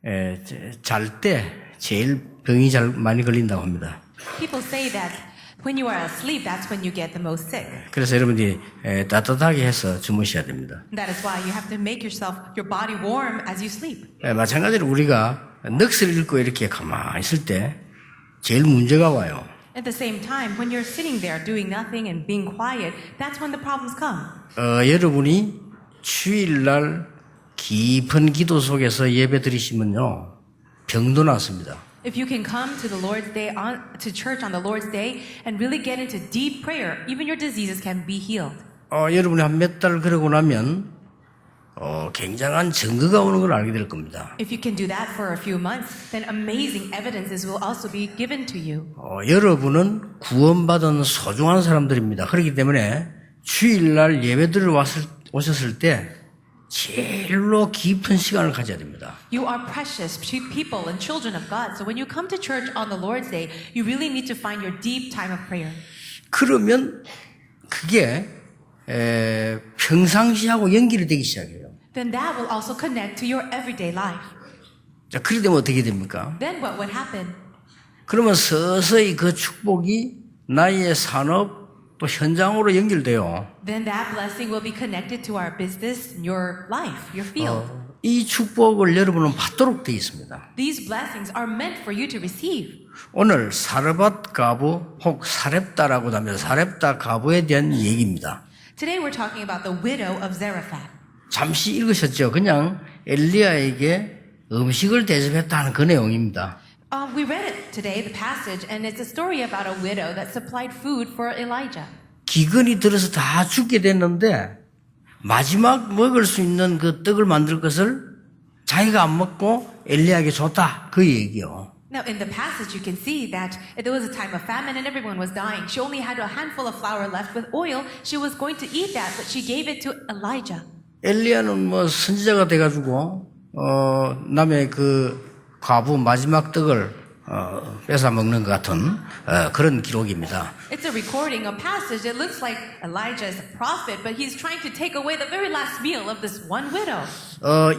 잘 때 제일 병이 잘 많이 걸린다고 합니다. People say that when you are asleep, that's when you get the most sick. 그래서 여러분들이 따뜻하게 해서 주무셔야 됩니다. That is why you have to make your body warm as you sleep. 마찬가지로 우리가 넋을 잃고 이렇게 가만히 있을 때 제일 문제가 와요. At the same time, when you're sitting there doing nothing and being quiet, that's when the problems come. 여러분이 주일날 깊은 기도 속에서 예배 드리시면요, 병도 낫습니다. If you can come to the Lord's Day to church on the Lord's Day and really get into deep prayer, even your diseases can be healed. 여러분이 한 몇 달 그러고 나면 굉장한 증거가 오는 걸 알게 될 겁니다. If you can do that for a few months, then amazing evidences will also be given to you. 여러분은 구원받은 소중한 사람들입니다. 그렇기 때문에 주일날 예배드리러 오셨을 때 제일로 깊은 시간을 가져야 됩니다. You are precious people and children of God. So when you come to church on the Lord's Day, you really need to find your deep time of prayer. 그러면 그게 평상시하고 연결이 되기 시작해요. Then that will also connect to your everyday life. 자, 그렇게 되면 어떻게 됩니까? Then what would happen? 그러면 서서히 그 축복이 나의 산업 또 현장으로 연결돼요. Then that blessing will be connected to our business, your life, your field. 이 축복을 여러분은 받도록 되어 있습니다. These blessings are meant for you to receive. 오늘 사르밧 가부 혹 사렙다라고 하면 사렙다 가부에 대한 얘기입니다. Today we're talking about the widow of Zarephath. 잠시 읽으셨죠? 그냥 엘리야에게 음식을 대접했다는 그 내용입니다. We read it today, the passage, and it's a story about a widow that supplied food for Elijah. 기근이 들어서 다 죽게 됐는데 마지막 먹을 수 있는 그 떡을 만들 것을 자기가 안 먹고 엘리야에게 줬다. 그 얘기요. Now, in the passage, you can see that there was a time of famine and everyone was dying. She only had a handful of flour left with oil. She was going to eat that, but she gave it to Elijah. 엘리야는 뭐 선지자가 돼가지고 남의 그 과부 마지막 떡을 뺏어 먹는 것 같은 그런 기록입니다. It's a recording, a passage. It looks like Elijah is a prophet, but he's trying to take away the very last meal of this one widow.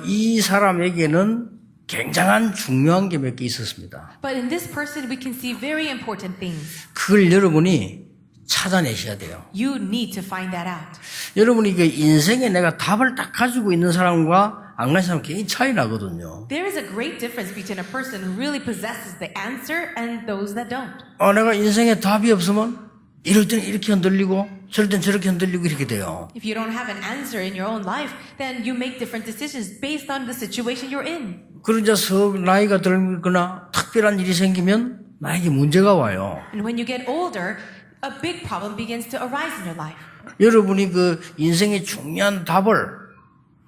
이 사람에게는 굉장한 중요한 게 몇 개 있었습니다. But in this person, we can see very important things. 그걸 여러분이 찾아내셔야 돼요. You need to find that out. 여러분이 그 인생에 내가 답을 딱 가지고 있는 사람과 안 가진 사람 굉장히 차이 나거든요. There is a great difference between a person who really possesses the answer and those that don't. 내가 인생에 답이 없으면 이럴 때는 이렇게 흔들리고 저럴 땐 저렇게 흔들리고 이렇게 돼요. If you don't have an answer in your own life, then you make different decisions based on the situation you're in. 그러자 나이가 들거나 특별한 일이 생기면 나에게 문제가 와요. And when you get older, a big problem begins to arise in your life. 여러분이 그 인생의 중요한 답을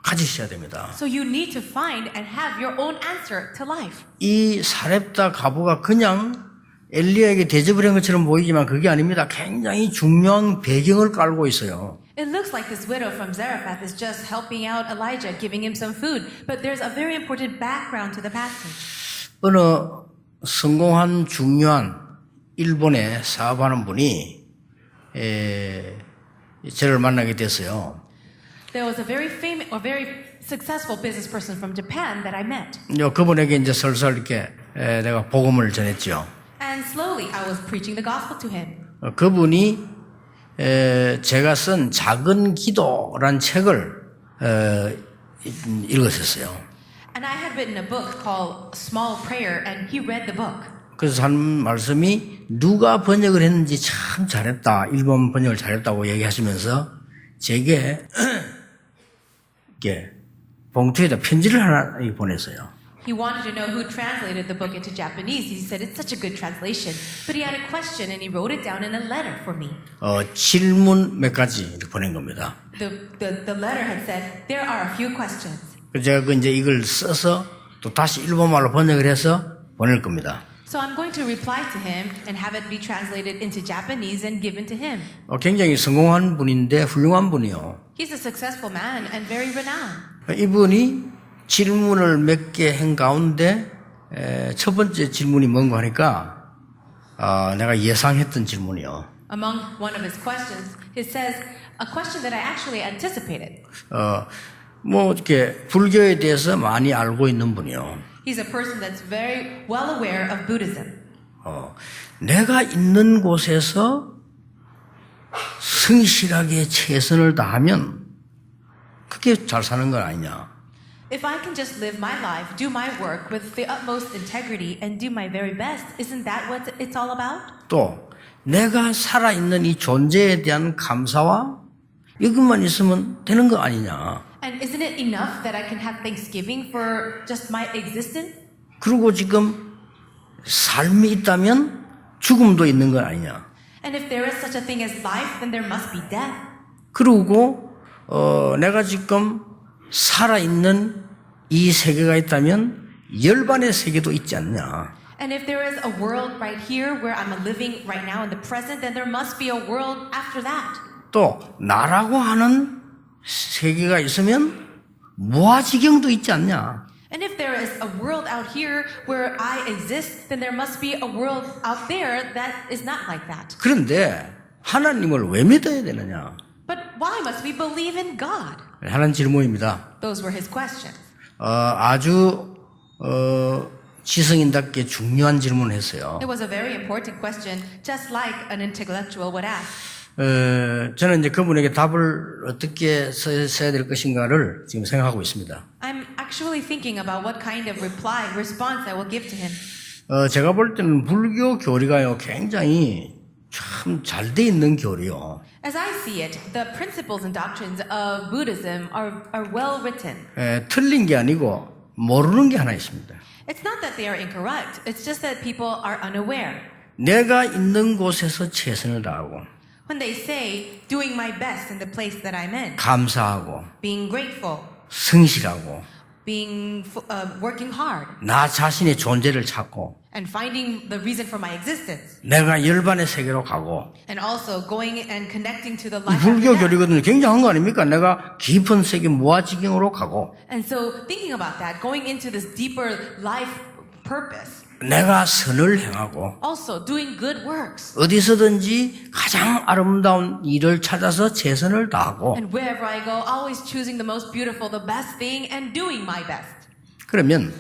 가지셔야 됩니다. So you need to find and have your own answer to life. 이 사렙다 가부가 그냥 엘리야에게 대접을 한 것처럼 보이지만 그게 아닙니다. 굉장히 중요한 배경을 깔고 있어요. It looks like this widow from Zarephath is just helping out Elijah, giving him some food, but there's a very important background to the passage. 어느 성공한 중요한 일본에 사업하는 분이 저를 만나게 됐어요. There was a very successful business person from Japan that I met. 그분에게 이제 설설 이렇게 내가 복음을 전했죠. And slowly I was preaching the gospel to him. 그분이 제가 쓴 작은 기도란 책을 읽으셨어요. And I had written a book called Small Prayer, and he read the book. 그래서 한 말씀이 누가 번역을 했는지 참 잘했다. 일본 번역을 잘했다고 얘기하시면서 제게 이렇게 봉투에다 편지를 하나 보냈어요. He wanted to know who translated the book into Japanese. He said it's such a good translation. But he had a question and he wrote it down in a letter for me. 질문 몇 가지 이렇게 보낸 겁니다. The letter had said, there are a few questions. 그래서 제가 이제 이걸 써서 또 다시 일본말로 번역을 해서 보낼 겁니다. So I'm going to reply to him and have it be translated into Japanese and given to him. 굉장히 성공한 분인데 훌륭한 분이요. He's a successful man and very renowned. 이분이 질문을 몇 개 한 가운데 첫 번째 질문이 뭔가 하니까 내가 예상했던 질문이요. Among one of his questions, it says a question that I actually anticipated. 뭐 이렇게 불교에 대해서 많이 알고 있는 분이요. He's a person that's very well aware of Buddhism. 내가 있는 곳에서 성실하게 최선을 다하면 그게 잘 사는 건 아니냐. If I can just live my life, do my work with the utmost integrity and do my very best, isn't that what it's all about? 또 내가 살아있는 이 존재에 대한 감사와 이것만 있으면 되는 거 아니냐. And isn't it enough that I can have thanksgiving for just my existence? 그리고 지금 삶이 있다면 죽음도 있는 건 아니냐. And if there is such a thing as life, then there must be death. 그리고 내가 지금 살아있는 이 세계가 있다면 열반의 세계도 있지 않냐. And if there is a world right here where I'm living right now in the present, then there must be a world after that. 또 나라고 하는 세계가 있으면 무아지경도 있지 않냐. And if there is a world out here where I exist, then there must be a world out there that is not like that. 그런데 하나님을 왜 믿어야 되느냐. But why must we believe in God? 하는 질문입니다. Those were his questions. 아주 지성인답게 중요한 질문을 했어요. It was a very important question, just like an intellectual would ask. 저는 이제 그분에게 답을 어떻게 써야 될 것인가를 지금 생각하고 있습니다. I'm actually thinking about what kind of response I will give to him. 제가 볼 때는 불교 교리가요, 굉장히 참 잘 돼 있는 교리요. As I see it, the principles and doctrines of Buddhism are well written. 틀린 게 아니고 모르는 게 하나 있습니다. It's not that they are incorrect. It's just that people are unaware. 내가 있는 곳에서 최선을 다하고 When they say, doing my best in the place that I'm in, 감사하고 being grateful, 성실하고 working hard, 나 자신의 존재를 찾고 and finding the reason for my existence, 내가 열반의 세계로 가고 and also going and connecting to the 이 life 불교 after death. 교리거든요. 굉장한 거 아닙니까? 내가 깊은 세계 무아지경으로 가고 And so thinking about that, going into this deeper life purpose, 내가 선을 행하고 also doing good works, 어디서든지 가장 아름다운 일을 찾아서 최선을 다하고 and wherever I go, always choosing the most beautiful, the best thing, and doing my best. 그러면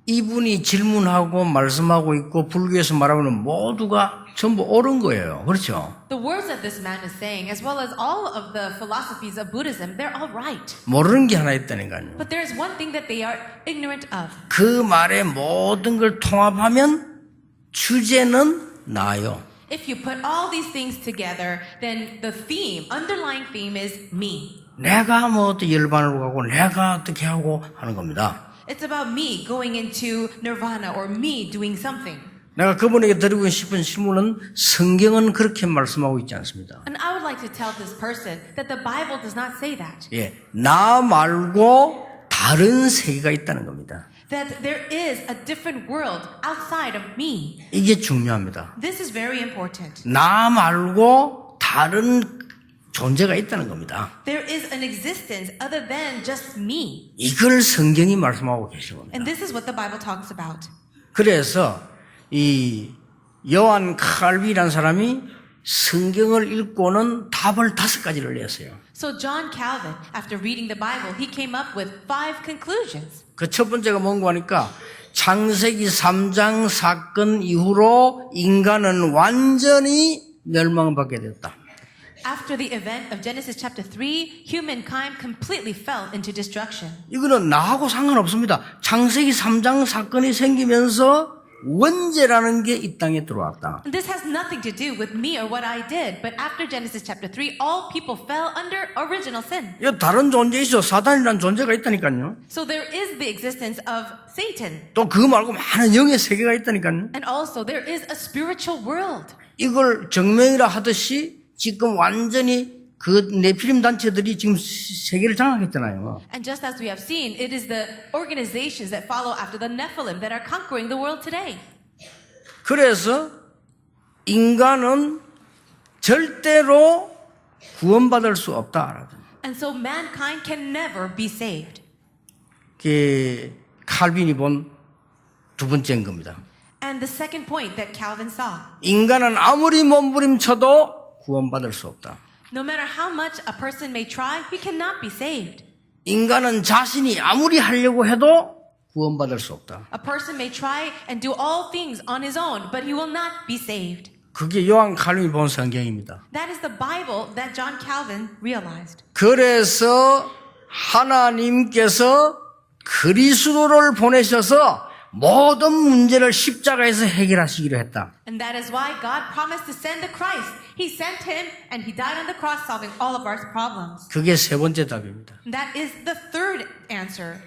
이분이 질문하고 말씀하고 있고 불교에서 말하는 모두가 전부 옳은 거예요. 그렇죠? The words that this man is saying, as well as all of the philosophies of Buddhism, they're all right. 모르는 게 하나 있다니까요. But there is one thing that they are ignorant of. 그 말의 모든 걸 통합하면 주제는 나요. If you put all these things together, then the underlying theme is me. 내가 뭐 어떻게 열반으로 가고 내가 어떻게 하고 하는 겁니다. It's about me going into nirvana or me doing something. 내가 그분에게 드리고 싶은 질문은 성경은 그렇게 말씀하고 있지 않습니다. And I would like to tell this person that the Bible does not say that. 예, 나 말고 다른 세계가 있다는 겁니다. That there is a different world outside of me. 이게 중요합니다. This is very important. 나 말고 다른 존재가 있다는 겁니다. There is an existence other than just me. 이걸 성경이 말씀하고 계신 겁니다. And this is what the Bible talks about. 그래서 이 요한 칼빈이라는 사람이 성경을 읽고는 답을 5가지를 냈어요. So John Calvin, after reading the Bible, he came up with 5 conclusions. 그 첫 번째가 뭔가 하니까 창세기 3장 사건 이후로 인간은 완전히 멸망받게 됐다. After the event of Genesis chapter 3, humankind completely fell into destruction. 이거는 나하고 상관없습니다. 창세기 3장 사건이 생기면서 원죄라는 게 이 땅에 들어왔다. And this has nothing to do with me or what I did, but after Genesis chapter 3, all people fell under original sin. 이 다른 존재 있어. 사단이라는 존재가 있다니까요. So there is the existence of Satan. 또 그거 말고 많은 영의 세계가 있다니까요. And also there is a spiritual world. 이걸 정명이라 하듯이 지금 완전히 그 네피림 단체들이 지금 세계를 장악했잖아요. And just as we have seen, it is the organizations that follow after the Nephilim that are conquering the world today. 그래서 인간은 절대로 구원받을 수 없다. And so mankind can never be saved. 그 칼빈이 본 두 번째인 겁니다. And the second point that Calvin saw, 인간은 아무리 몸부림쳐도 구원받을 수 없다. no matter how much a person may try, he cannot be saved. 인간은 자신이 아무리 하려고 해도 구원받을 수 없다. A person may try and do all things on his own, but he will not be saved. 그게 요한 칼빈이 본 성경입니다. That is the Bible that John Calvin realized. 그래서 하나님께서 그리스도를 보내셔서 모든 문제를 십자가에서 해결하시기로 했다. And that is why God promised to send the Christ. He sent him and he died on the cross solving all of our problems. 그게 세 번째 답입니다. And that is the third answer.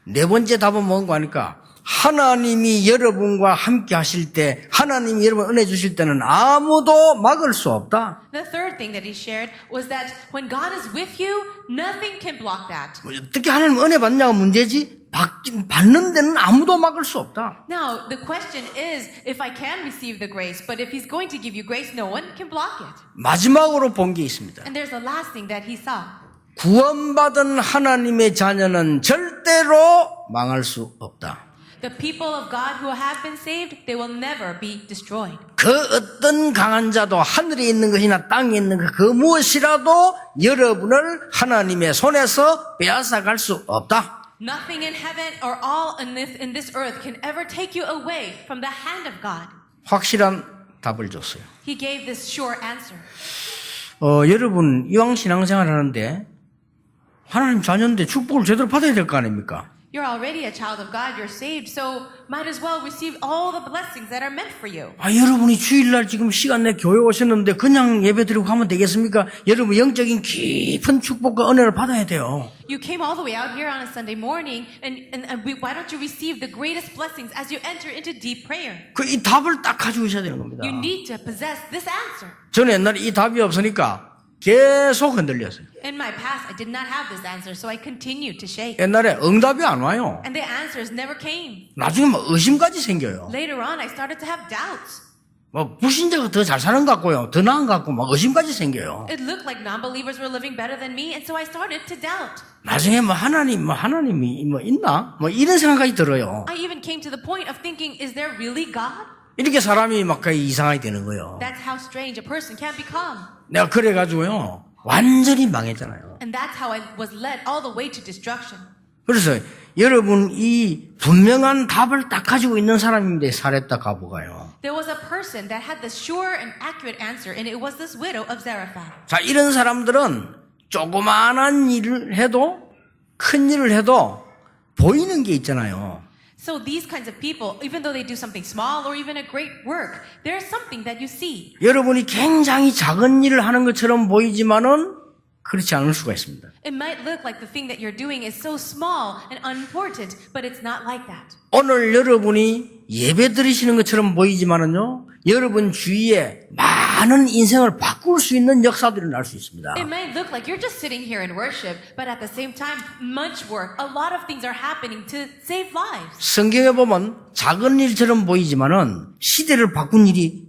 네 번째 답은 뭔가 하니까 하나님이 여러분과 함께 하실 때 하나님이 여러분 은혜 주실 때는 아무도 막을 수 없다. The third thing that he shared was that when God is with you, nothing can block that. 어떻게 하나님 은혜 받냐가 문제지 받는 데는 아무도 막을 수 없다. Now, the question is if I can receive the grace, but if he's going to give you grace, no one can block it. 마지막으로 본 게 있습니다. And there's the last thing that he saw. 구원받은 하나님의 자녀는 절대로 망할 수 없다. The people of God who have been saved, they will never be destroyed. 그 어떤 강한 자도 하늘에 있는 것이나 땅에 있는 것 그 무엇이라도 여러분을 하나님의 손에서 빼앗아갈 수 없다. Nothing in heaven or all in this earth can ever take you away from the hand of God. 확실한 답을 줬어요. He gave this sure answer. 여러분 이왕 신앙생활 하는데 하나님 자녀인데 축복을 제대로 받아야 될 거 아닙니까? You're already a child of God. You're saved. So might as well receive all the blessings that are meant for you. 여러분이 주일날 지금 시간 내 교회 오셨는데 그냥 예배 드리고 가면 되겠습니까? 여러분 영적인 깊은 축복과 은혜를 받아야 돼요. You came all the way out here on a Sunday morning, why don't you receive the greatest blessings as you enter into deep prayer? 이 답을 딱 가지고 있어야 되는 겁니다. You need to possess this answer. 저는 옛날에 이 답이 없으니까 계속 흔들렸어요. In my past, I did not have this answer, so I continued to shake. 옛날에 응답이 안 와요. And the answers never came. 나중에 뭐 의심까지 생겨요. Later on, I started to have doubts. 뭐 불신자가 더 잘 사는 것 같고요. 더 나은 것 같고 막 의심까지 생겨요. It looked like non-believers were living better than me, and so I started to doubt. 나중에 하나님이 있나? 이런 생각까지 들어요. I even came to the point of thinking, is there really God? 이렇게 사람이 막 이상하게 되는 거예요. That's how strange a person can become. 내가 그래가지고요. 완전히 망했잖아요. And that's how I was led all the way to destruction. 그래서 여러분 이 분명한 답을 딱 가지고 있는 사람인데 사렙다 가보가요. There was a person that had the sure and accurate answer, and it was this widow of Zarephath. 자, 이런 사람들은 조그마한 일을 해도 큰 일을 해도 보이는 게 있잖아요. So these kinds of people, even though they do something small or even a great work, there's something that you see. 여러분이 굉장히 작은 일을 하는 것처럼 보이지만은 그렇지 않을 수가 있습니다. It might look like the thing that you're doing is so small and unimportant, but it's not like that. 오늘 여러분이 예배 드리시는 것처럼 보이지만은요, 여러분 주위에 많은 인생을 바꿀 수 있는 역사들이 날 수 있습니다. It might look like you're just sitting here in worship, but at the same time, much work, a lot of things are happening to save lives. 성경에 보면 작은 일처럼 보이지만은 시대를 바꾼 일이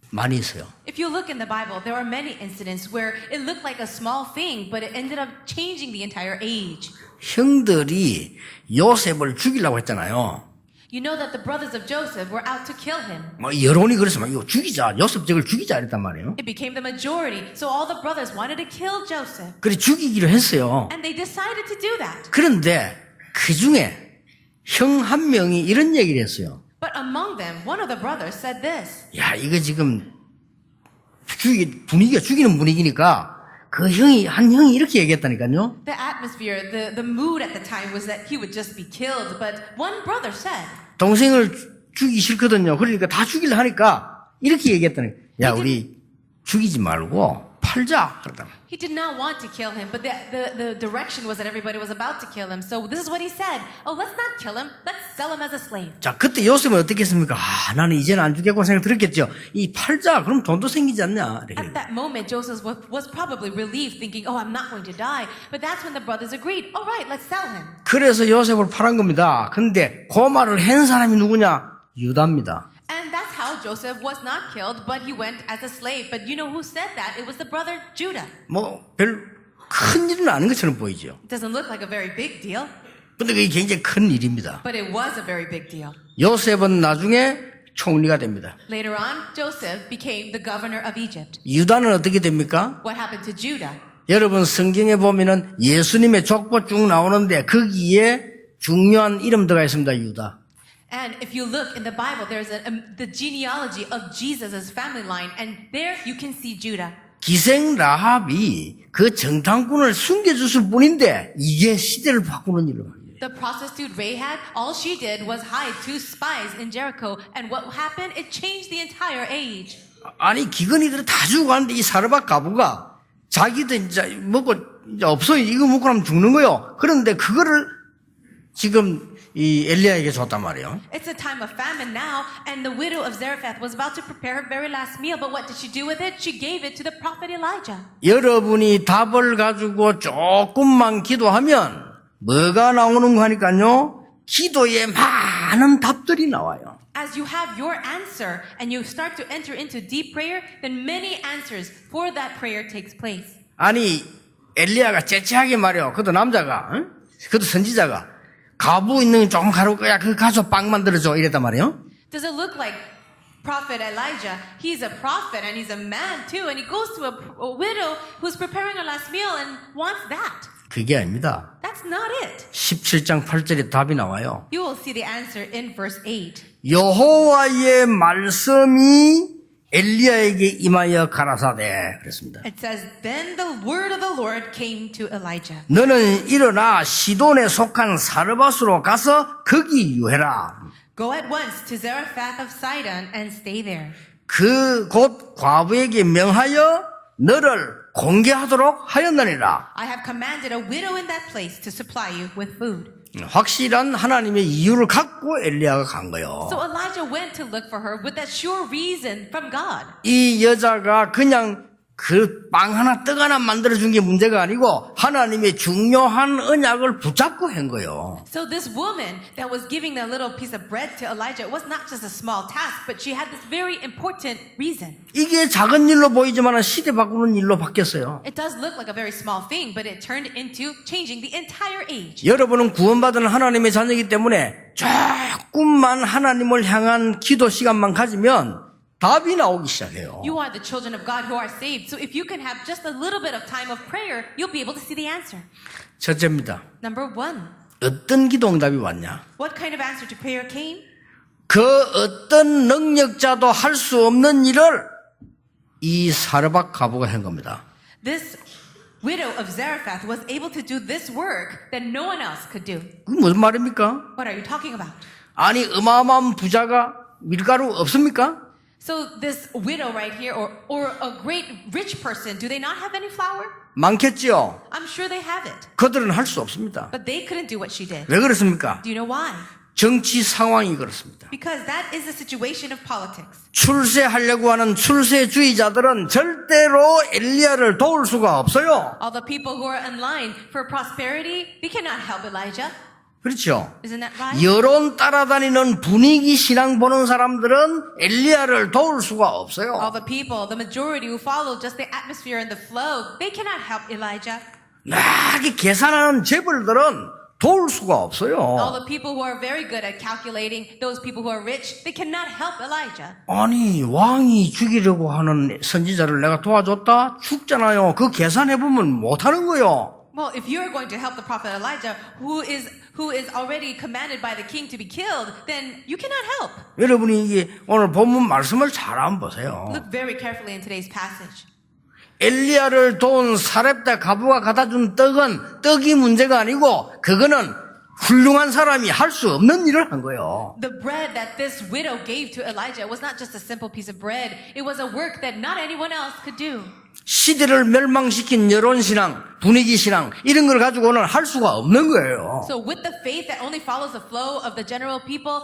많이 있어요. If you look in the Bible, there are many incidents where it looked like a small thing, but it ended up changing the entire age. 형들이 요셉을 죽이려고 했잖아요. You know that the brothers of Joseph were out to kill him. 여론이 그래서 이거 죽이자, 요셉 저걸 죽이자 이랬단 말이에요. It became the majority, so all the brothers wanted to kill Joseph. 그래 죽이기로 했어요. And they decided to do that. 그런데 그 중에 형 한 명이 이런 얘기를 했어요. But among them, one of the brothers said this. 야, 이거 지금 분위기가 죽이는 분위기니까 한 형이 이렇게 얘기했다니까요. The atmosphere, the mood at the time was that he would just be killed. But one brother said, 동생을 죽이기 싫거든요. 그러니까 다 죽이려 하니까 이렇게 얘기했다니. 야, 우리 죽이지 말고 팔자. 그러다. he did not want to kill him, but the direction was that everybody was about to kill him. So this is what he said. Oh, let's not kill him. Let's sell him as a slave. 자, 그때 요셉은 어떻게 했습니까? 나는 이제는 안 죽겠고 생각 들었겠죠. 이 팔자, 그럼 돈도 생기지 않냐. 이렇게. At that moment, Joseph was probably relieved, thinking, oh, I'm not going to die. But that's when the brothers agreed. All right, let's sell him. 그래서 요셉을 팔은 겁니다. 근데 그 말을 한 사람이 누구냐? 유다입니다. And that's how Joseph was not killed, but he went as a slave. But you know who said that? It was the brother Judah. 별 큰 일은 아닌 것처럼 보이죠. It doesn't look like a very big deal, 근데 그게 굉장히 큰 일입니다. but it was a very big deal. 요셉은 나중에 총리가 됩니다. Later on, Joseph became the governor of Egypt. 유다는 어떻게 됩니까? What happened to Judah? 여러분 성경에 보면은 예수님의 족보 쭉 나오는데 거기에 중요한 이름 들어가 있습니다. 유다. And if you look in the Bible, there's the genealogy of Jesus' family line, and there you can see Judah. 기생 라합이 그 정탐꾼을 숨겨줬을 뿐인데 이게 시대를 바꾸는 일을 합니다. The prostitute Rahab, all she did was hide 2 spies in Jericho, and what happened? It changed the entire age. 아니 기근이들이 다 죽어가는데 이 사르밧 가부가 자기도 이제 먹고 이제 없어요. 이거 먹고 나면 죽는 거요. 그런데 그거를 지금 이 엘리야에게 줬단 말이에요. It's a time of famine now, and the widow of Zarephath was about to prepare her very last meal, but what did she do with it? She gave it to the prophet Elijah. 여러분이 답을 가지고 조금만 기도하면 뭐가 나오는 거 하니까요. 기도에 많은 답들이 나와요. As you have your answer and you start to enter into deep prayer, then many answers for that prayer takes place. 아니 엘리야가 째째하게 말이요. 그것도 남자가, 응? 그것도 선지자가 가부 있는 조금 가루 거야. 그거 가서 빵 만들어줘 이랬단 말이에요. Does it look like Prophet Elijah? He's a prophet and he's a man too, and he goes to a widow who's preparing her last meal and wants that. 그게 아닙니다. That's not it. 17장 8절에 답이 나와요. You will see the answer in verse 8. 여호와의 말씀이 엘리야에게 임하여 가라사대 그랬습니다. It says, Then the word of the Lord came to Elijah. 너는 일어나 시돈에 속한 사르밧으로 가서 거기 유해라. Go at once to Zarephath of Sidon and stay there. 그 곧 과부에게 명하여 너를 공개하도록 하였느니라. I have commanded a widow in that place to supply you with food. 확실한 하나님의 이유를 갖고 엘리야가 간 거예요. So Elijah went to look for her with that sure reason from God. 이 여자가 그냥 그 빵 하나 떡 하나 만들어준 게 문제가 아니고 하나님의 중요한 언약을 붙잡고 한 거예요. So this woman that was giving that little piece of bread to Elijah was not just a small task, but she had this very important reason. 이게 작은 일로 보이지만 시대 바꾸는 일로 바뀌었어요. It does look like a very small thing, but it turned into changing the entire age. 여러분은 구원받은 하나님의 자녀이기 때문에 조금만 하나님을 향한 기도 시간만 가지면 답이 나오기 시작해요. You are the children of God who are saved. So if you can have just a little bit of time of prayer, you'll be able to see the answer. 첫째입니다. Number 1. 어떤 기도 응답이 왔냐? What kind of answer to prayer came? 그 어떤 능력자도 할 수 없는 일을 이 사르밧 가부가 한 겁니다. This widow of Zarephath was able to do this work that no one else could do. 그게 무슨 말입니까? What are you talking about? 아니 어마어마한 부자가 밀가루 없습니까? So this widow right here, or a great rich person, do they not have any flour? 많겠지요. I'm sure they have it. 그들은 할 수 없습니다. But they couldn't do what she did. 왜 그렇습니까? Do you know why? 정치 상황이 그렇습니다. Because that is the situation of politics. 출세하려고 하는 출세주의자들은 절대로 엘리야를 도울 수가 없어요. All the people who are in line for prosperity, they cannot help Elijah. 그렇죠. Isn't that right? 여론 따라다니는 분위기 신앙 보는 사람들은 엘리야를 도울 수가 없어요. All the people, the majority who follow just the atmosphere and the flow, they cannot help Elijah. 나게 계산하는 재벌들은 도울 수가 All 없어요. the people who are very good at calculating, those people who are rich, they cannot help Elijah. 아니 왕이 죽이려고 하는 선지자를 내가 도와줬다? 죽잖아요. 그 계산해보면 못하는 거요. Well, if you're going to help the prophet Elijah, who is already commanded by the king to be killed, then you cannot help. 여러분이 이게 오늘 본문 말씀을 잘 한번 보세요. Look very carefully in today's passage. 엘리야를 도운 사렙다 가부가 갖다 준 떡이 문제가 아니고 그거는 훌륭한 사람이 할 수 없는 일을 한 거예요. The bread that this widow gave to Elijah was not just a simple piece of bread. It was a work that not anyone else could do. 시대를 멸망시킨 여론신앙, 분위기신앙 이런 걸 가지고는 할 수가 없는 거예요. So with the faith that only follows the flow of the general people,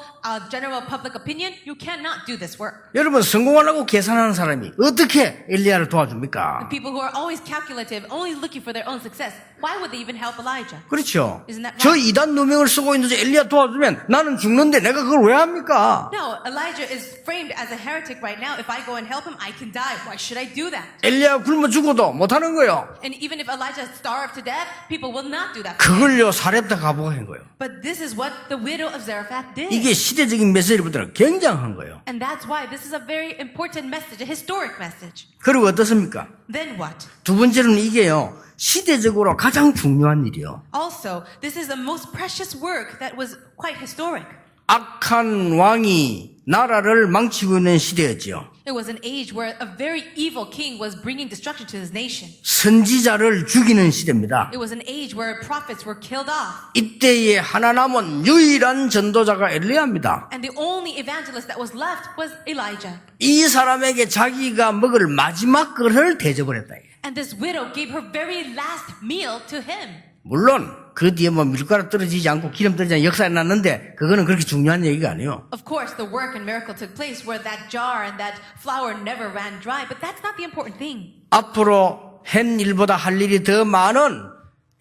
general public opinion, you cannot do this work. 여러분 성공하려고 계산하는 사람이 어떻게 엘리야를 도와줍니까? The people who are always calculative, only looking for their own success, why would they even help Elijah? 그렇죠. Isn't that right? 저 이단 누명을 쓰고 있는데 엘리야 도와주면 나는 죽는데 내가 그걸 왜 합니까? No, Elijah is framed as a heretic right now. If I go and help him, I can die. Why should I do that? 엘리야 굶어 죽어도 못하는 거예요. And even if Elijah that starve to death, people will not do that. 그걸요 사렙다 가보가 한 거예요. But this is what the widow of Zarephath did. 이게 시대적인 메시지보다는 굉장한 거예요. And that's why this is a very important message, a historic message. 그리고 어떻습니까? Then what? 두 번째로는 이게요 시대적으로 가장 중요한 일이요. Also, this is the most precious work that was quite historic. 악한 왕이 나라를 망치고 있는 시대였지요. It was an age where a very evil king was bringing destruction to his nation. 선지자를 죽이는 시대입니다. It was an age where prophets were killed off. 이때에 하나 남은 유일한 전도자가 엘리야입니다. And the only evangelist that was left was Elijah. 이 사람에게 자기가 먹을 마지막 것을 대접을 했다. And this widow gave her very last meal to him. 물론 그 뒤에 뭐 밀가루 떨어지지 않고 기름 떨어지지 않고 역사에 났는데 그거는 그렇게 중요한 얘기가 아니에요. Of course, the work and miracle took place where that jar and that flour never ran dry, but that's not the important thing. 앞으로 한 일보다 할 일이 더 많은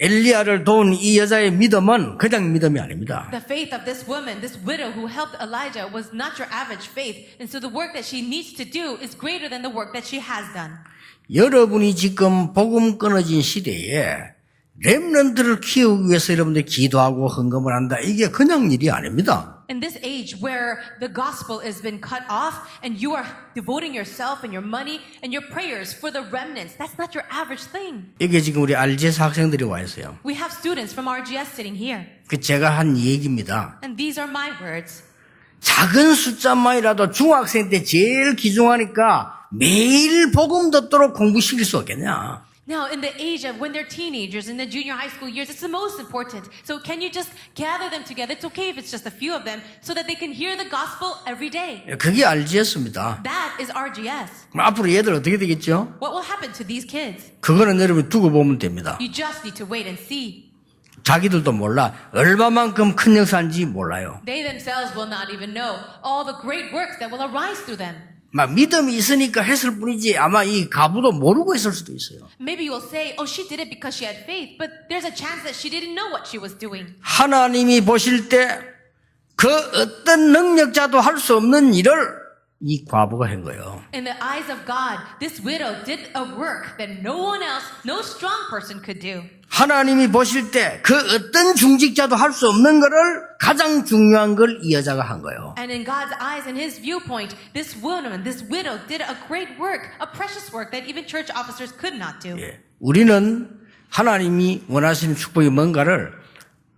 엘리야를 도운 이 여자의 믿음은 그냥 믿음이 아닙니다. The faith of this woman, this widow who helped Elijah, was not your average faith. And so the work that she needs to do is greater than the work that she has done. 여러분이 지금 복음 끊어진 시대에 렘넌트를 키우기 위해서 여러분들이 기도하고 헌금을 한다. 이게 그냥 일이 아닙니다. In this age where the gospel has been cut off and you are devoting yourself and your money and your prayers for the remnants, that's not your average thing. 이게 지금 우리 RGS 학생들이 와 있어요. We have students from RGS sitting here. 그 제가 한 얘기입니다. And these are my words. 작은 숫자만이라도 중학생 때 제일 귀중하니까 매일 복음 듣도록 공부시킬 수 없겠냐. Now, in the age of when they're teenagers, in the junior high school years, it's the most important. So can you just gather them together? It's okay if it's just a few of them, so that they can hear the gospel every day. 그게 RGS입니다. That is RGS. 앞으로 얘들 어떻게 되겠죠? What will happen to these kids? 그거는 여러분 두고 보면 됩니다. You just need to wait and see. 자기들도 몰라. 얼마만큼 큰 역사인지 몰라요. They themselves will not even know all the great works that will arise through them. 막 믿음이 있으니까 했을 뿐이지 아마 이 가부도 모르고 있을 수도 있어요. Maybe you will say, oh, she did it because she had faith, but there's a chance that she didn't know what she was doing. 하나님이 보실 때 그 어떤 능력자도 할 수 없는 일을 이 과부가 한 거예요. In the eyes of God, this widow did a work that no one else, no strong person could do. 하나님이 보실 때 그 어떤 중직자도 할 수 없는 거를 가장 중요한 걸 이 여자가 한 거예요. And in God's eyes and His viewpoint, this woman, this widow did a great work, a precious work that even church officers could not do. 예. 우리는 하나님이 원하시는 축복이 뭔가를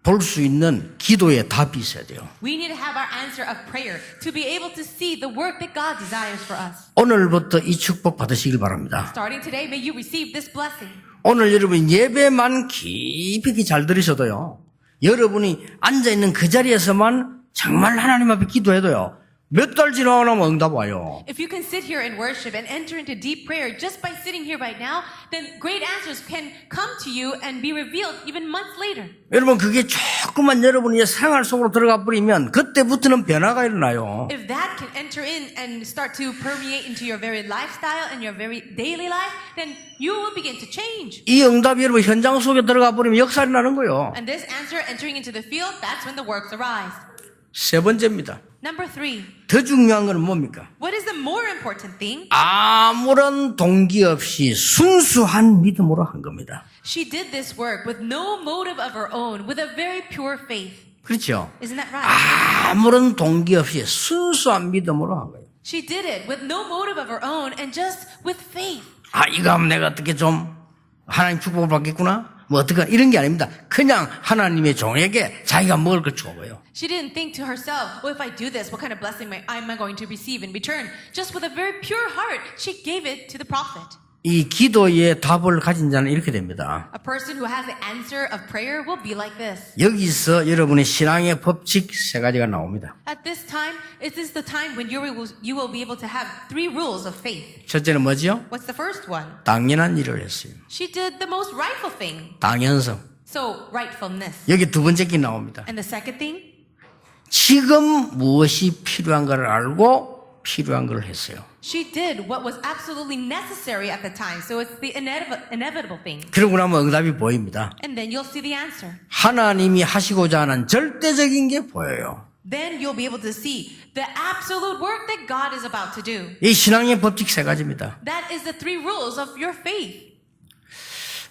볼 수 있는 기도의 답이 있어야 돼요. We need to have our answer of prayer to be able to see the work that God desires for us. 오늘부터 이 축복 받으시길 바랍니다. Starting today, may you receive this blessing. 오늘 여러분 예배만 깊이 잘 들으셔도요. 여러분이 앉아있는 그 자리에서만 정말 하나님 앞에 기도해도요. 몇 달 지나고 나면 응답 와요. If you can sit here and worship and enter into deep prayer just by sitting here right now, then great answers can come to you and be revealed even months later. 여러분 그게 조금만 여러분의 생활 속으로 들어가 버리면 그때부터는 변화가 일어나요. If that can enter in and start to permeate into your very lifestyle and your very daily life, then you will begin to change. 이 응답이 여러분 현장 속에 들어가 버리면 역사가 나는 거예요. And this answer entering into the field, that's when the works arise. 세 번째입니다. Number 3. 더 중요한 건 뭡니까? What is the more important thing? 아무런 동기 없이 순수한 믿음으로 한 겁니다. She did this work with no motive of her own, with a very pure faith. 그렇죠? Isn't that right? 아무런 동기 없이 순수한 믿음으로 한 거예요. She did it with no motive of her own and just with faith. 아, 이거 하면 내가 어떻게 좀 하나님 축복을 받겠구나? 뭐 어떡하 이런 게 아닙니다. 그냥 하나님의 종에게 자기가 먹을 걸 줘봐요. She didn't think to herself, well, if I do this, what kind of blessing am I going to receive in return? Just with a very pure heart, she gave it to the prophet. 이 기도의 답을 가진 자는 이렇게 됩니다. A person who has the answer of prayer will be like this. 여기서 여러분의 신앙의 법칙 세 가지가 나옵니다. At this time, it is the time when you will be able to have 3 rules of faith. 첫째는 뭐지요? What's the first one? 당연한 일을 했어요. She did the most rightful thing. 당연성. So, rightfulness. 여기 두 번째 게 나옵니다. And the second thing? 지금 무엇이 필요한가를 알고 필요한 걸 했어요. She did what was absolutely necessary at the time. So it's the inevitable thing. 그러고 나면 응답이 보입니다. And then you'll see the answer. 하나님이 하시고자 하는 절대적인 게 보여요. Then you'll be able to see the absolute work that God is about to do. 이 신앙의 법칙 세 가지입니다. That is the 3 rules of your faith.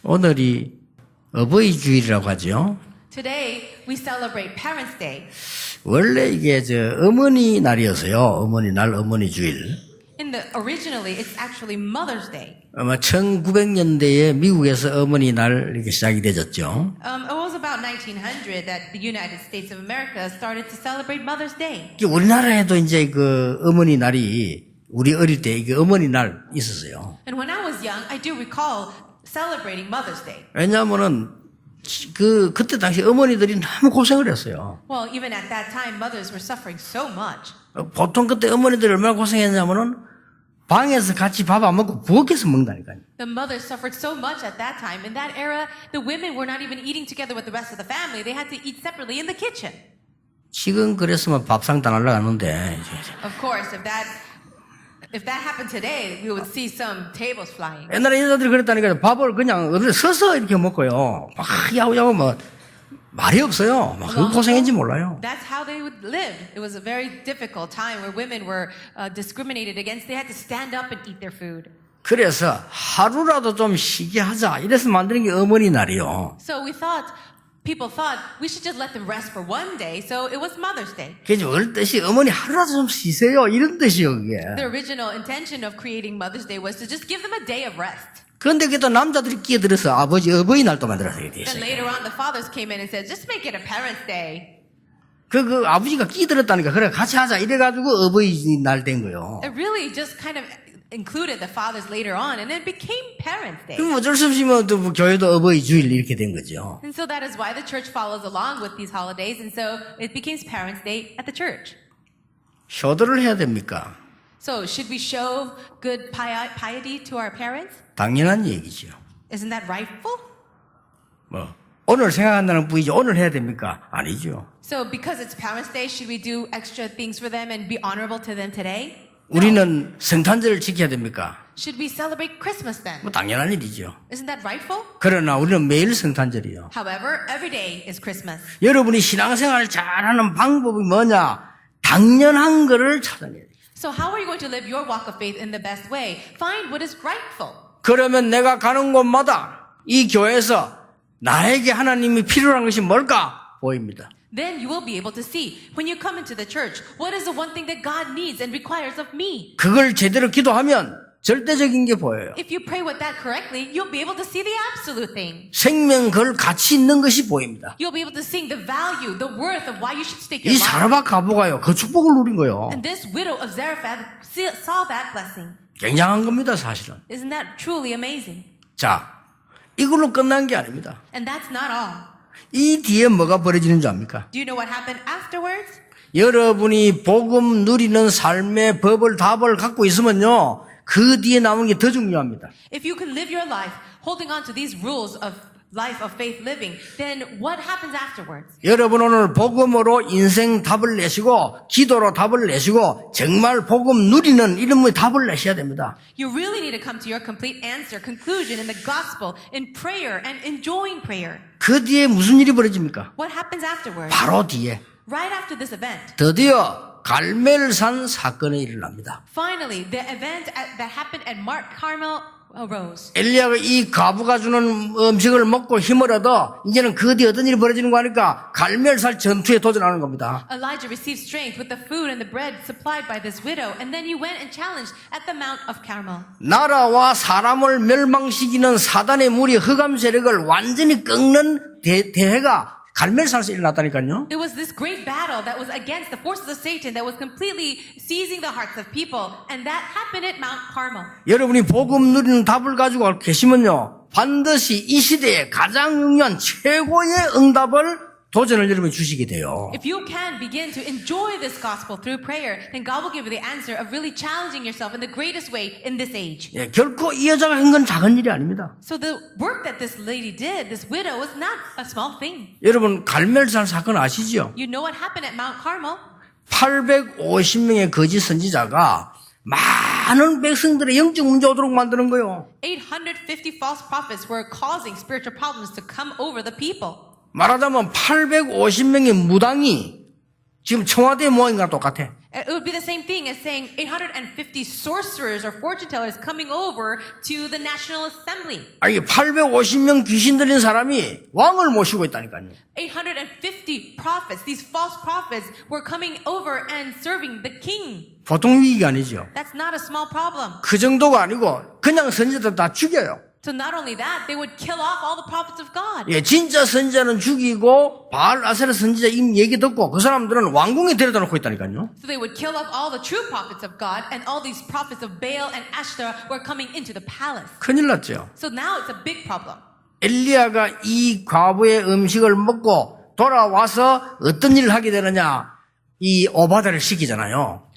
오늘이 어버이 주일이라고 하죠. Today, we celebrate Parents' Day. 원래 이게 어머니 날이어서요. 어머니 날, 어머니 주일. Originally, it's actually Mother's Day. 아마 1900년대에 미국에서 어머니 날 이렇게 시작이 되졌죠. It was about 1900 that the United States of America started to celebrate Mother's Day. 우리나라에도 이제 그 어머니 날이 우리 어릴 때 이게 어머니 날 있었어요. And when I was young, I do recall celebrating Mother's Day. 왜냐하면은 그때 당시 어머니들이 너무 고생을 했어요. Well, even at that time, mothers were suffering so much. 보통 그때 어머니들이 얼마나 고생했냐면은 방에서 같이 밥 안 먹고 부엌에서 먹는다니까요. The mothers suffered so much at that time. In that era, the women were not even eating together with the rest of the family. They had to eat separately in the kitchen. 지금 그랬으면 밥상 다 날아가는데. Of course, if that happened today, we would see some tables flying. 옛날에 여자들이 그랬다니까 밥을 그냥 어디 서서 이렇게 먹고요. 막 야우야우 뭐 말이 없어요. 막 그 고생인지 몰라요. That's how they would live. It was a very difficult time where women were discriminated against. They had to stand up and eat their food. 그래서 하루라도 좀 쉬게 하자. 이래서 만드는 게 어머니 날이요. So people thought we should just let them rest for one day. So it was Mother's Day. 그게 뭘 뜻이 어머니 하루라도 좀 쉬세요. 이런 뜻이요, 그게. The original intention of creating Mother's Day was to just give them a day of rest. 그런데 그게 또 남자들이 끼어들어서 어버이날도 만들어서 이렇게 Then 됐어요. later on, the fathers came in and said, just make it a Parents' Day. 그 아버지가 끼어들었다니까. 그래, 같이 하자. 이래가지고 어버이날 된 거요. It really just kind of included the fathers later on, and it became Parents' Day. 그럼 어쩔 수 없이 뭐 교회도 어버이 주일 이렇게 된 거죠. And so that is why the church follows along with these holidays, and so it became Parents' Day at the church. 효도를 해야 됩니까? So should we show good piety to our parents? 당연한 얘기죠. Isn't that rightful? 뭐 오늘 생각한다는 뿐이지 오늘 해야 됩니까? 아니죠. So because it's Parents' Day, should we do extra things for them and be honorable to them today? 우리는 성탄절을 지켜야 됩니까? Should we celebrate Christmas then? 뭐 당연한 일이죠. Isn't that rightful? 그러나 우리는 매일 성탄절이요. However, every day is Christmas. 여러분이 신앙생활을 잘하는 방법이 뭐냐? 당연한 거를 찾아내야 돼요. So how are you going to live your walk of faith in the best way? Find what is rightful. 그러면 내가 가는 곳마다 이 교회에서 나에게 하나님이 필요한 것이 뭘까? 보입니다. Then you will be able to see, when you come into the church, what is the one thing that God needs and requires of me? 그걸 제대로 기도하면 절대적인 게 보여요. If you pray with that correctly, you'll be able to see the absolute thing. 생명 걸 가치 있는 것이 보입니다. You'll be able to see the value, the worth of why you should stake 이 your life. 사르밧 가부가요. 그 축복을 누린 거예요. And this widow of Zarephath saw that blessing. 굉장한 겁니다, 사실은. Isn't that truly amazing? 자, 이걸로 끝난 게 아닙니다. And that's not all. 이 뒤에 뭐가 벌어지는 줄 압니까? Do you know what happened afterwards? 여러분이 복음 누리는 삶의 법을 답을 갖고 있으면요. 그 뒤에 나오는 게 더 중요합니다. If you can live your life holding on to these rules of life of faith living, then what happens afterwards? 여러분 오늘 복음으로 인생 답을 내시고 기도로 답을 내시고 정말 복음 누리는 이런 답을 내셔야 됩니다. You really need to come to your complete answer, conclusion in the gospel, in prayer and enjoying prayer. 그 뒤에 무슨 일이 벌어집니까? What happens afterwards? 바로 뒤에 Right after this event, 드디어 갈멜산 사건이 일어납니다. finally, the event that happened at Mount Carmel arose. 엘리야가 이 과부가 주는 음식을 먹고 힘을 얻어 이제는 그 뒤에 어떤 일이 벌어지는 거 하니까 갈멜살 전투에 도전하는 겁니다. Elijah received strength with the food and the bread supplied by this widow, and then he went and challenged at the Mount of Carmel. 나라와 사람을 멸망시키는 사단의 무리 흑암 세력을 완전히 꺾는 대회가 갈멜산에서 일어났다니까요. It was this great battle that was against the forces of Satan that was completely seizing the hearts of people, and that happened at Mount Carmel. 여러분이 복음 누리는 답을 가지고 계시면요. 반드시 이 시대에 가장 중요한 최고의 응답을 도전을 여러분이 주시게 돼요. If you can begin to enjoy this gospel through prayer, then God will give you the answer of really challenging yourself in the greatest way in this age. 예, 결코 이 여자가 한 건 작은 일이 아닙니다. So the work that this lady did, this widow, was not a small thing. 여러분 갈멜산 사건 아시죠? You know what happened at Mount Carmel? 850명의 거짓 선지자가 많은 백성들의 영적 문제 오도록 만드는 거예요. 850 false prophets were causing spiritual problems to come over the people. 말하자면 850명의 무당이 지금 청와대 모임과 똑같아. It would be the same thing as saying 850 sorcerers or fortune tellers coming over to the National Assembly. 아니 850명 귀신 들린 사람이 왕을 모시고 있다니까요. 850 prophets, these false prophets, were coming over and serving the king. 보통 위기가 아니죠. That's not a small problem. 그 정도가 아니고 그냥 선지자들 다 죽여요. So not only that, they would kill off all the prophets of God. 예, 진짜 선지자는 죽이고 바알 아세라 선지자 얘기 듣고 그 사람들은 왕궁에 데려다 놓고 있다니까요. So they would kill off all the true prophets of God, and all these prophets of Baal and Ashtoreth were coming into the palace. 큰일 났죠. So now it's a big problem. 엘리야가 이 과부의 음식을 먹고 돌아와서 어떤 일을 하게 되느냐, 이 오바다를 시키잖아요.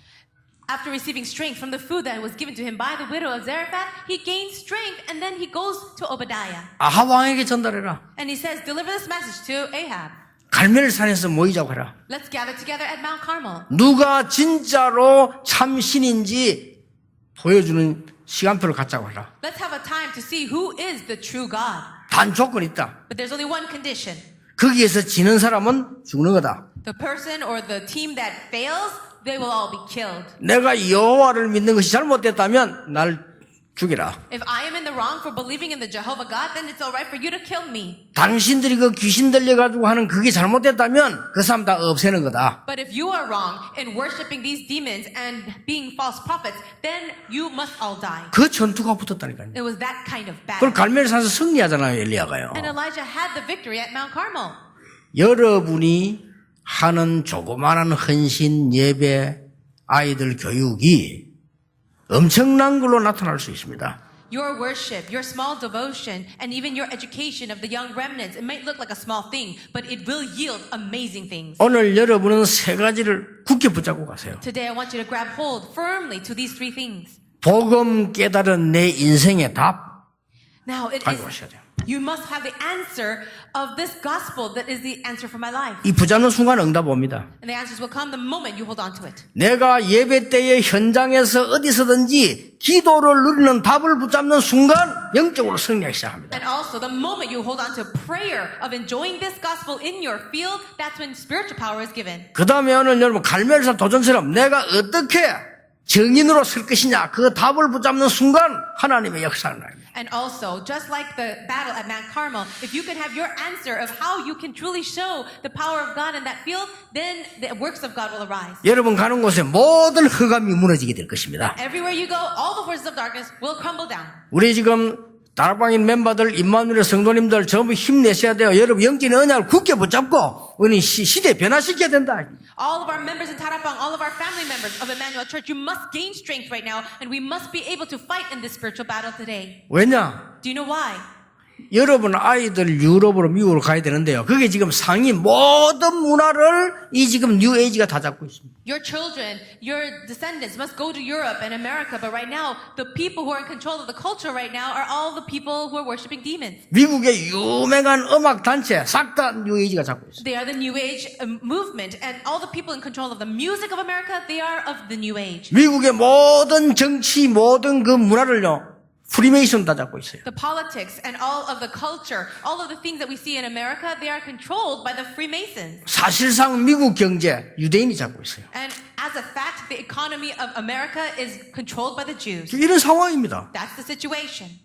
After receiving strength from the food that was given to him by the widow of Zarephath, he gains strength, and then he goes to Obadiah. 아합 왕에게 전달해라. And he says, deliver this message to Ahab. 갈멜산에서 모이자고 해라. Let's gather together at Mount Carmel. 누가 진짜로 참 신인지 보여주는 시간표를 갖자고 해라. Let's have a time to see who is the true God. 단 조건이 있다. But there's only one condition. 거기에서 지는 사람은 죽는 거다. The person or the team that fails, they will all be killed. 내가 여호와를 믿는 것이 잘못됐다면 날 죽이라. If I am in the wrong for believing in the Jehovah God, then it's all right for you to kill me. 당신들이 그 귀신 들려가지고 하는 그게 잘못됐다면 그 사람 다 없애는 거다. But if you are wrong in worshiping these demons and being false prophets, then you must all die. 그 전투가 붙었다니까요. It was that kind of battle. 그걸 갈멜산에서 승리하잖아요, 엘리야가요. And Elijah had the victory at Mount Carmel. 여러분이 하는 조그마한 헌신, 예배, 아이들 교육이 엄청난 걸로 나타날 수 있습니다. Your worship, your small devotion, and even your education of the young remnants, it might look like a small thing, but it will yield amazing things. 오늘 여러분은 세 가지를 굳게 붙잡고 가세요. Today I want you to grab hold firmly to these three things. 복음 깨달은 내 인생의 답 Now it 가지고 is, 가셔야 돼요. you must have the answer of this gospel that is the answer for my life. 이 붙잡는 순간 응답 옵니다. And the answers will come the moment you hold on to it. 내가 예배 때의 현장에서 어디서든지 기도를 누리는 답을 붙잡는 순간 영적으로 승리하기 시작합니다. And also, the moment you hold on to prayer of enjoying this gospel in your field, that's when spiritual power is given. 그 다음에 오늘 여러분 갈멜산 도전처럼 내가 어떻게 정인으로 설 것이냐 그 답을 붙잡는 순간 하나님의 역사를 나옵니다. And also, just like the battle at Mount Carmel, if you can have your answer of how you can truly show the power of God in that field, then the works of God will arise. 여러분 가는 곳에 모든 흑암이 무너지게 될 것입니다. Everywhere you go, all the forces of darkness will crumble down. 우리 지금 다락방인 멤버들, 임마누엘 성도님들 전부 힘내셔야 돼요. 여러분 영적인 언약을 굳게 붙잡고 우리 시대 변화시켜야 된다. All of our members in Tarapang, all of our family members of Emmanuel Church, you must gain strength right now, and we must be able to fight in this spiritual battle today. 왜냐? Do you know why? 여러분 아이들 유럽으로 미국으로 가야 되는데요. 그게 지금 상위 모든 문화를 이 지금 뉴에이지가 다 잡고 있습니다. Your children, your descendants must go to Europe and America, but right now, the people who are in control of the culture right now are all the people who are worshiping demons. 미국의 유명한 음악 단체 싹 다 뉴에이지가 잡고 있어요. They are the New Age movement, and all the people in control of the music of America, they are of the New Age. 미국의 모든 정치, 모든 그 문화를요, 프리메이션 다 잡고 있어요. The politics and all of the culture, all of the things that we see in America, they are controlled by the Freemasons. 사실상 미국 경제 유대인이 잡고 있어요. And as a fact, the economy of America is controlled by the Jews. 이런 상황입니다. That's the situation.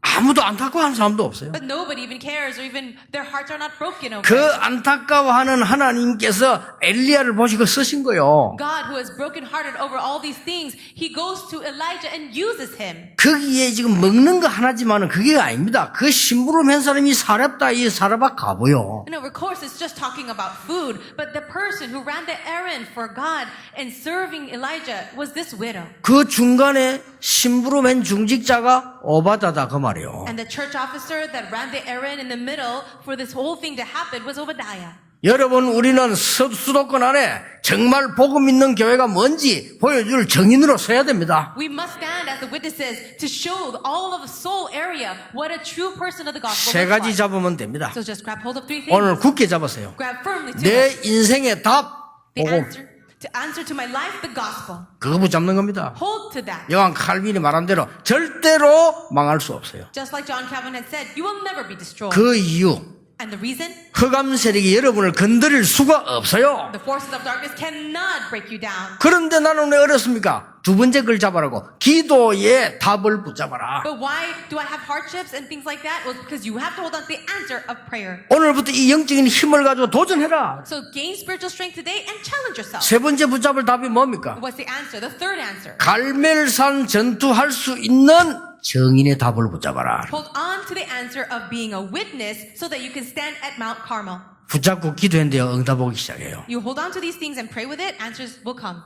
아무도 안타까워하는 사람도 없어요. But nobody even cares, or even their hearts are not broken over 그 it. 안타까워하는 하나님께서 엘리야를 보시고 쓰신 거예요. God, who is brokenhearted over all these things, He goes to Elijah and uses him. 거기에 지금 먹는 거 하나지만은 그게 아닙니다. 그 심부름한 사람이 사렙다 이 사렙아 가보요. No, of course, it's just talking about food, but the person who ran the errand for God and serving Elijah was this widow. 그 중간에 심부름한 중직자가 오바다다 그 말이에요. And the church officer that ran the errand in the middle for this whole thing to happen was Obadiah. 여러분 우리는 수도권 안에 정말 복음 있는 교회가 뭔지 보여줄 정인으로 서야 됩니다. We must stand as the witnesses to show all of the Seoul area what a true person of the gospel 세 looks 가지 like. 잡으면 됩니다. So just grab hold of three things. 오늘 굳게 잡으세요. Grab firmly to 내 it. 인생의 답 The 복음 answer to my life, the gospel. 그거 붙잡는 겁니다. Hold to that. 요한 칼빈이 말한 대로 절대로 망할 수 없어요. Just like John Calvin had said, you will never be destroyed. 그 이유 And the reason? 흑암 세력이 여러분을 건드릴 수가 없어요. The forces of darkness cannot break you down. 그런데 나는 왜 어렵습니까? 두 번째 걸 잡아라고. 기도의 답을 붙잡아라. But why do I have hardships and things like that? Well, because you have to hold on to the answer of prayer. 오늘부터 이 영적인 힘을 가지고 도전해라. So gain spiritual strength today and challenge yourself. 세 번째 붙잡을 답이 뭡니까? What's the answer? The third answer. 갈멜산 전투할 수 있는 정인의 답을 붙잡아라. Hold on to the answer of being a witness so that you can stand at Mount Carmel. 붙잡고 기도했는데요. 응답 오기 시작해요. You hold on to these things and pray with it, answers will come.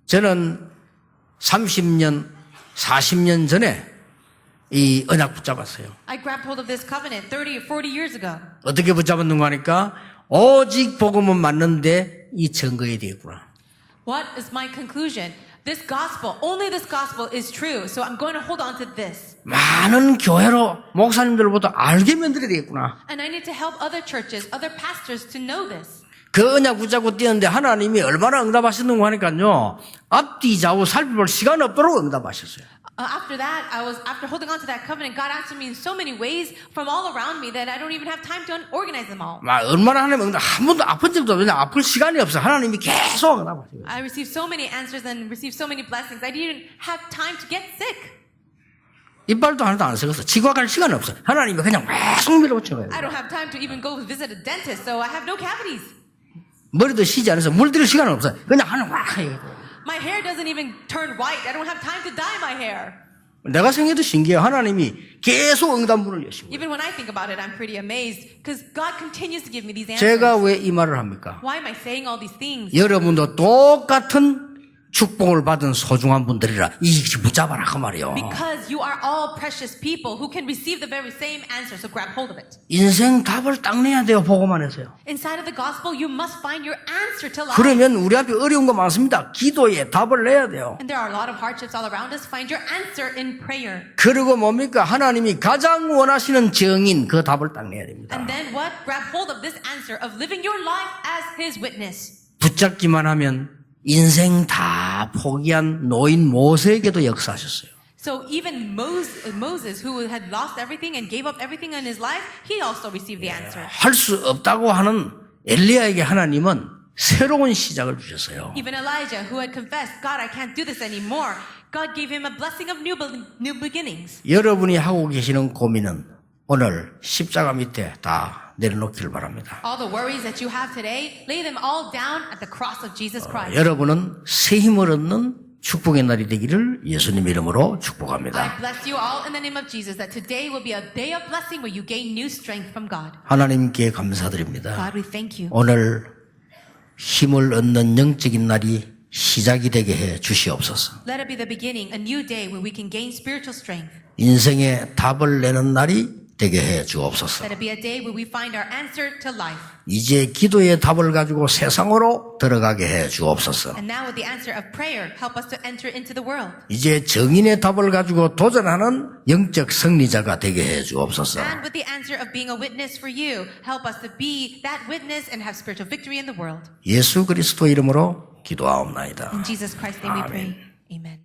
저는 30년, 40년 전에 이 언약 붙잡았어요. I grabbed hold of this covenant 30 or 40 years ago. 어떻게 붙잡았는가 하니까 오직 복음은 맞는데 이 증거에 되겠구나. What is my conclusion? This gospel, only this gospel is true. So I'm going to hold on to this. 많은 교회로 목사님들보다 알게 만들어야 되겠구나. And I need to help other churches, other pastors to know this. 그 언약 붙잡고 뛰었는데 하나님이 얼마나 응답하셨는가 하니까요. 앞뒤 좌우 살펴볼 시간 없도록 응답하셨어요. After that, after holding on to that covenant, God answered me in so many ways from all around me that I don't even have time to organize them all. 막 얼마나 하나님 응답 한 번도 아픈 적도 없는데 아플 시간이 없어. 하나님이 계속 응답하셔요. I received so many answers and received so many blessings. I didn't have time to get sick. 이빨도 하나도 안 썩었어. 치과갈 시간 없어. 하나님이 그냥 계속 밀어붙여요. I don't have time to even go visit a dentist, so I have no cavities. 머리도 쉬지 않아서 물들일 시간은 없어. 그냥 하나님 와 해요. My hair doesn't even turn white. I don't have time to dye my hair. 내가 생각해도 신기해요. 하나님이 계속 응답문을 여시고. Even when I think about it, I'm pretty amazed because God continues to give me these answers. 제가 왜 이 말을 합니까? Why am I saying all these things? 여러분도 똑같은 축복을 받은 소중한 분들이라 이 붙잡아라 그 말이요. Because you are all precious people who can receive the very same answer, so grab hold of it. 인생 답을 딱 내야 돼요. 보고만 해서요. Inside of the gospel, you must find your answer to life. 그러면 우리 앞에 어려운 거 많습니다. 기도에 답을 내야 돼요. And there are a lot of hardships all around us. Find your answer in prayer. 그리고 뭡니까? 하나님이 가장 원하시는 정인 그 답을 딱 내야 됩니다. And then what? Grab hold of this answer of living your life as His witness. 붙잡기만 하면 인생 다 포기한 노인 모세에게도 역사하셨어요. So even Moses, who had lost everything and gave up everything in his life, he also received the answer. 할 수 없다고 하는 엘리야에게 하나님은 새로운 시작을 주셨어요. Even Elijah, who had confessed, God, I can't do this anymore, God gave him a blessing of new beginnings. 여러분이 하고 계시는 고민은 오늘 십자가 밑에 다 내려놓기를 바랍니다. All the worries that you have today, lay them all down at the cross of Jesus Christ. 여러분은 새 힘을 얻는 축복의 날이 되기를 예수님 이름으로 I 축복합니다. bless you all in the name of Jesus that today will be a day of blessing where you gain new strength from God. 하나님께 감사드립니다. God, we thank you. 오늘 힘을 얻는 영적인 날이 시작이 되게 해 주시옵소서. Let it be the beginning, a new day where we can gain spiritual strength. 인생의 답을 내는 날이 되게 해 주옵소서. Let it be a day where we find our answer to life. 이제 기도의 답을 가지고 세상으로 들어가게 해 주옵소서. And now with the answer of prayer, help us to enter into the world. 이제 정인의 답을 가지고 도전하는 영적 승리자가 되게 해 주옵소서. And with the answer of being a witness for you, help us to be that witness and have spiritual victory in the world. 예수 그리스도 이름으로 기도하옵나이다. In Jesus Christ's name we pray. Amen.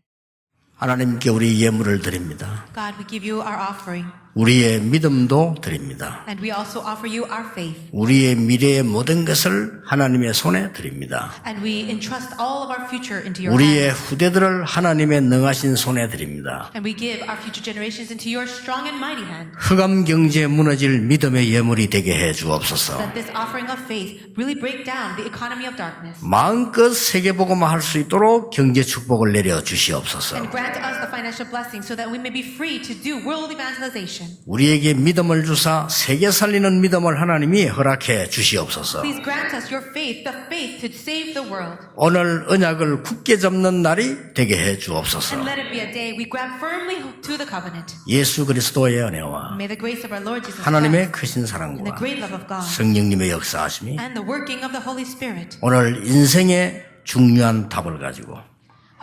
하나님께 우리 예물을 드립니다. God, we give you our offering. 우리의 믿음도 드립니다. And we also offer you our faith. 우리의 미래의 모든 것을 하나님의 손에 드립니다. And we entrust all of our future into your 우리의 hands. 후대들을 하나님의 능하신 손에 드립니다. And we give our future generations into your strong and mighty hand. 흑암 경제에 무너질 믿음의 예물이 되게 해 주옵소서. That this offering of faith really break down the economy of darkness. 마음껏 세계복음화 할 수 있도록 경제 축복을 내려 주시옵소서. And grant us the financial blessing so that we may be free to do world evangelization. 우리에게 믿음을 주사 세계 살리는 믿음을 하나님이 허락해 주시옵소서. Please grant us your faith, the faith to save the world. 오늘 언약을 굳게 잡는 날이 되게 해 주옵소서. And let it be a day we grab firmly to the covenant. 예수 그리스도의 은혜와 May the grace of our Lord Jesus 하나님의 Christ 크신 and the 사랑과 great love of God 성령님의 역사하심이 and the working of the Holy Spirit 오늘 인생의 중요한 답을 가지고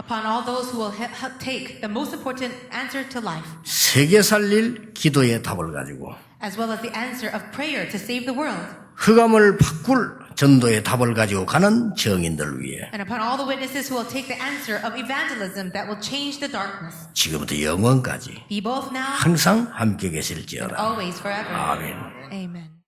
upon all those who will take the most important answer to life, 세계 살릴 기도의 답을 가지고 as well as the answer of prayer to save the world, 흑암을 바꿀 전도의 답을 가지고 가는 정인들 위해 and upon all the witnesses who will take the answer of evangelism that will change the darkness, 지금부터 영원까지 be both now 항상 함께 계실지어다. always forever. 아멘. Amen.